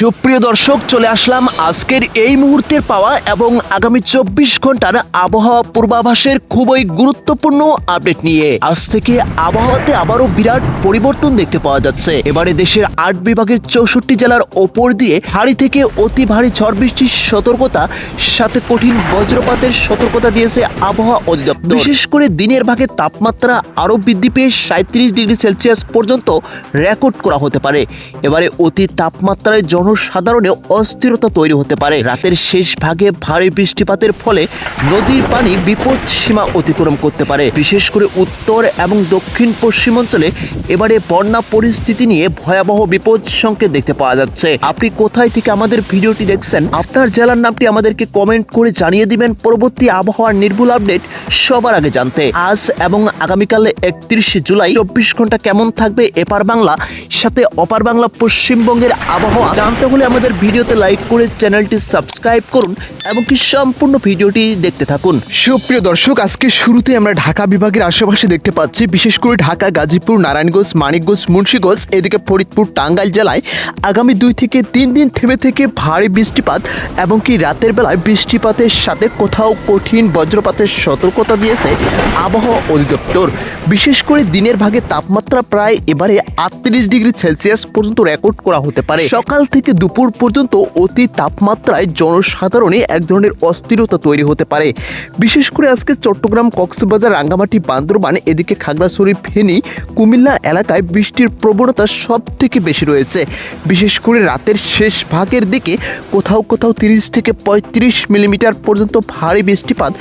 সুপ্রিয় দর্শক, চলে আসলাম আজকের এই মুহূর্তের পাওয়া এবং আগামী 24 ঘন্টার আবহাওয়া পূর্বাভাসের খুবই গুরুত্বপূর্ণ আপডেট নিয়ে। আজ থেকে আবহাওয়াতে আবারও বিরাট পরিবর্তন দেখতে পাওয়া যাচ্ছে। এবারে দেশের 8 বিভাগের 64 জেলার ওপর দিয়ে ভারী থেকে অতি ভারী ঝড় বৃষ্টির সতর্কতা, সাথে কঠিন বজ্রপাতের সতর্কতা দিয়েছে আবহাওয়া অধিদপ্তর। বিশেষ করে দিনের ভাগে তাপমাত্রা আরও বৃদ্ধি পেয়ে 37 ডিগ্রি সেলসিয়াস পর্যন্ত রেকর্ড করা হতে পারে। এবারে অতি তাপমাত্রায় জনসাধারণে অস্থিরতা তৈরি হতে পারে। রাতের শেষ ভাগে ভারী বৃষ্টিপাতের ফলে নদীর পানি বিপদ সীমা অতিক্রম করতে পারে। বিশেষ করে উত্তর এবং দক্ষিণ পশ্চিমাঞ্চলে এবারে বন্যা পরিস্থিতি নিয়ে ভয়াবহ বিপদ সংকেত দেখতে পাওয়া যাচ্ছে। আপনি কোথায় থেকে আমাদের ভিডিওটি দেখছেন, আপনার জেলার নামটি আমাদেরকে কমেন্ট করে জানিয়ে দিবেন। পরবর্তী আবহাওয়ার নির্ভুল আপডেট সবার আগে জানতে আজ এবং আগামীকালে 31 জুলাই 24 ঘন্টা কেমন থাকবে এপার বাংলা সাথে অপার বাংলা পশ্চিমবঙ্গের আবহাওয়া জানতে হলে আমাদের ভিডিওতে লাইক করে চ্যানেলটি সাবস্ক্রাইব করুন এবং কি সম্পূর্ণ ভিডিওটি দেখতে থাকুন। সুপ্রিয় দর্শক, আজকে শুরুতে আমরা ঢাকা বিভাগের আশেপাশে দেখতে পাচ্ছি, বিশেষ করে ঢাকা, গাজীপুর, নারায়ণগঞ্জ, মানিকগঞ্জ, মুন্সিগঞ্জ, এদিকে ফরিদপুর, টাঙ্গাইল জেলায় আগামী 2 থেকে 3 দিন থেমে থেকে ভারী বৃষ্টিপাত এবং কি রাতের বেলায় বৃষ্টিপাতের সাথে কোথাও কঠিন বজ্রপাতের সতর্কতা দিয়েছে আবহাওয়া অধিদপ্তর। বিশেষ করে দিনের ভাগে তাপমাত্রা প্রায় এবারে 38 ডিগ্রি সেলসিয়াস পর্যন্ত রেকর্ড করা হতে পারে। সকাল থেকে দুপুর পর্যন্ত অতি তাপমাত্রায় জনসাধারণে এক ধরনের অস্থিরতা তৈরি হতে পারে। বিশেষ করে আজকে চট্টগ্রাম, কক্সবাজার, রাঙ্গামাটি, বান্দরবান, এদিকে খাগড়াছড়ি, ফেনী, কুমিল্লা এলাকায় বৃষ্টির প্রবণতা সব থেকে বেশি রয়েছে। বিশেষ করে রাতের শেষ ভাগের দিকে কোথাও কোথাও 30 থেকে 35 মিলিমিটার পর্যন্ত ভারী বৃষ্টিপাত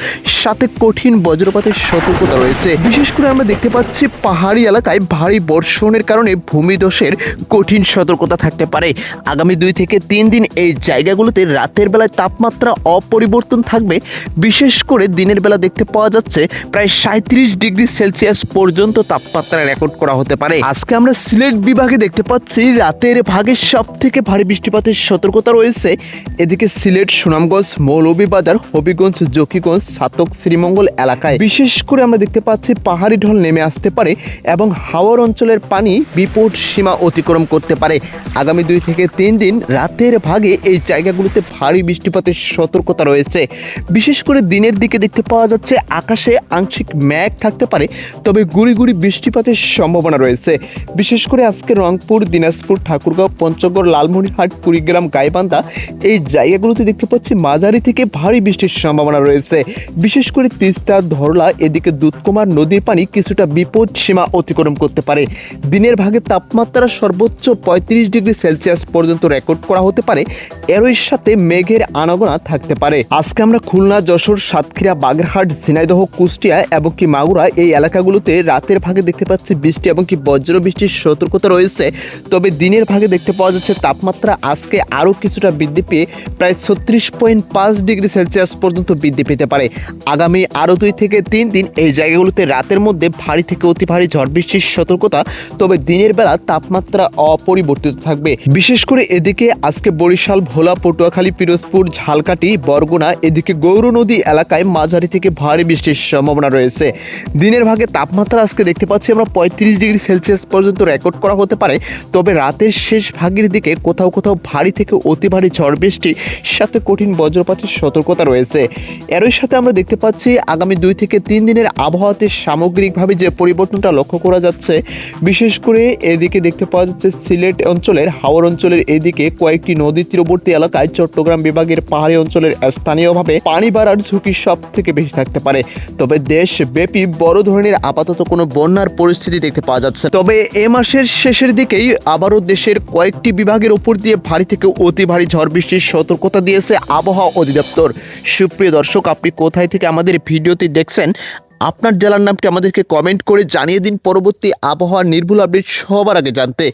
সাথে কঠিন বজ্রপাতের সতর্কতা রয়েছে। বিশেষ করে আমরা দেখতে পাচ্ছি পাহাড়ি এলাকায় ভারী বর্ষণের কারণে ভূমিধসের কঠিন সতর্কতা থাকতে পারে। আগামী 2 থেকে 3 দিন এই জায়গাগুলোতে রাতের বেলায় তাপমাত্রা অপরিবর্তন থাকবে। বিশেষ করে দিনের বেলা দেখতে পাওয়া যাচ্ছে প্রায় 37 ডিগ্রি সেলসিয়াস পর্যন্ত তাপমাত্রা রেকর্ড করা হতে পারে। আজকে আমরা সিলেট বিভাগে দেখতে পাচ্ছি রাতের ভাগে সব থেকে ভারী বৃষ্টিপাতের সতর্কতা রয়েছে। এদিকে সিলেট, সুনামগঞ্জ, মৌলভীবাজার, হবিগঞ্জ, জকিগঞ্জ, ছাতক, শ্রীমঙ্গল এলাকায় বিশেষ করে আমরা দেখতে পাচ্ছি পাহাড়ি ঢল নেমে আসতে পারে এবং হাওর অঞ্চলের পানি বিপদ সীমা অতিক্রম করতে পারে। আগামী 2 থেকে 3 দিন রাতের ভাগে এই জায়গাগুলোতে ভারী বৃষ্টিপাতের সতর্কতা রয়েছে। বিশেষ করে দিনের দিকে দেখতে পাওয়া যাচ্ছে আকাশে আংশিক মেঘ থাকতে পারে, তবে গুড়ি গুড়ি বৃষ্টিপাতের সম্ভাবনা রয়েছে। বিশেষ করে আজকে রংপুর, দিনাজপুর, ঠাকুরগাঁও, পঞ্চগড়, লালমনিরহাট, কুড়িগ্রাম, গাইবান্ধা এই জায়গাগুলোতে দেখতে পাচ্ছি মাঝারি থেকে ভারী বৃষ্টির সম্ভাবনা রয়েছে। বিশেষ করে তিস্তা, ধরলা, এদিকে দুধকুমার নদীর পানি কিছুটা বিপদ সীমা অতিক্রম করতে পারে। দিনের ভাগে তাপমাত্রা সর্বোচ্চ 35 ডিগ্রি সেলসিয়াস পর্যন্ত রেকর্ড করা হতে পারে। এরই সাথে মেঘের আনাগোনা থাকতে পারে। আজকে আমরা খুলনা, যশোর, সাতক্ষীরা, বাগেরহাট, ঝিনাইদহ, কুষ্টিয়া এবং কি মাগুরা এই এলাকাগুলোতে রাতের ভাগে দেখতে পাচ্ছি বৃষ্টি এবং কি বজ্র বৃষ্টির সতর্কতা রয়েছে। তবে দিনের ভাগে দেখতে পাওয়া যাচ্ছে তাপমাত্রা আজকে আরও কিছুটা বৃদ্ধি পেয়ে প্রায় 36.5 ডিগ্রি সেলসিয়াস পর্যন্ত বৃদ্ধি পেতে পারে। আগামী আরও 2 থেকে 3 দিন এই জায়গাগুলোতে রাতের মধ্যে ভারী থেকে অতি ভারী ঝড় বৃষ্টির সতর্কতা, তবে দিনের বেলা তাপমাত্রা অপরিবর্তিত থাকবে। বিশেষ করে এদিকে আজকে বরিশাল, ভোলা, পটুয়াখালী, পিরোজপুর, ঝালকাঠি, বরগুনা, এদিকে গৌর নদী এলাকায় মাঝারি থেকে ভারী বৃষ্টির সম্ভাবনা রয়েছে। দিনের ভাগে তাপমাত্রা আজকে দেখতে পাচ্ছি আমরা 35 ডিগ্রি সেলসিয়াস পর্যন্ত রেকর্ড করা হতে পারে। তবে রাতের শেষ ভাগের দিকে কোথাও কোথাও ভারী থেকে অতি ভারী ঝড় বৃষ্টি সাথে কঠিন বজ্রপাতের সতর্কতা রয়েছে। এরই সাথে আমরা দেখতে পাচ্ছি আগামী 2 থেকে 3 দিনের আবহাওয়াতে সামগ্রিকভাবে যে পরিবর্তনটা লক্ষ্য করা যাচ্ছে, বিশেষ করে এদিকে দেখতে পাওয়া যাচ্ছে সিলেট অঞ্চলের, হাওর অঞ্চলের এদিকে কয়েকটি নদী তীরবর্তী এলাকায়, চট্টগ্রাম বিভাগের পাহাড়ি অঞ্চলের স্থানীয়ভাবে পানি বাড়ার ঝুঁকি সব থেকে বেশি থাকতে পারে। তবে দেশব্যাপী বড় ধরনের আপাতত কোনো বন্যার পরিস্থিতি দেখতে পাওয়া যাচ্ছে। তবে এ মাসের শেষের দিকেই আবারও দেশের কয়েকটি বিভাগের উপর দিয়ে ভারী থেকে অতি ভারী ঝড় বৃষ্টির সতর্কতা দিয়েছে আবহাওয়া অধিদপ্তর। সুপ্রিয় দর্শক, আপনি কোথায় থেকে আমাদের ভিডিওটি দেখছেন, আপনার জেলার নামটি আমাদেরকে কমেন্ট করে জানিয়ে দিন। পরবর্তী আবহাওয়ার নির্ভুল আপডেট সবার আগে জানতে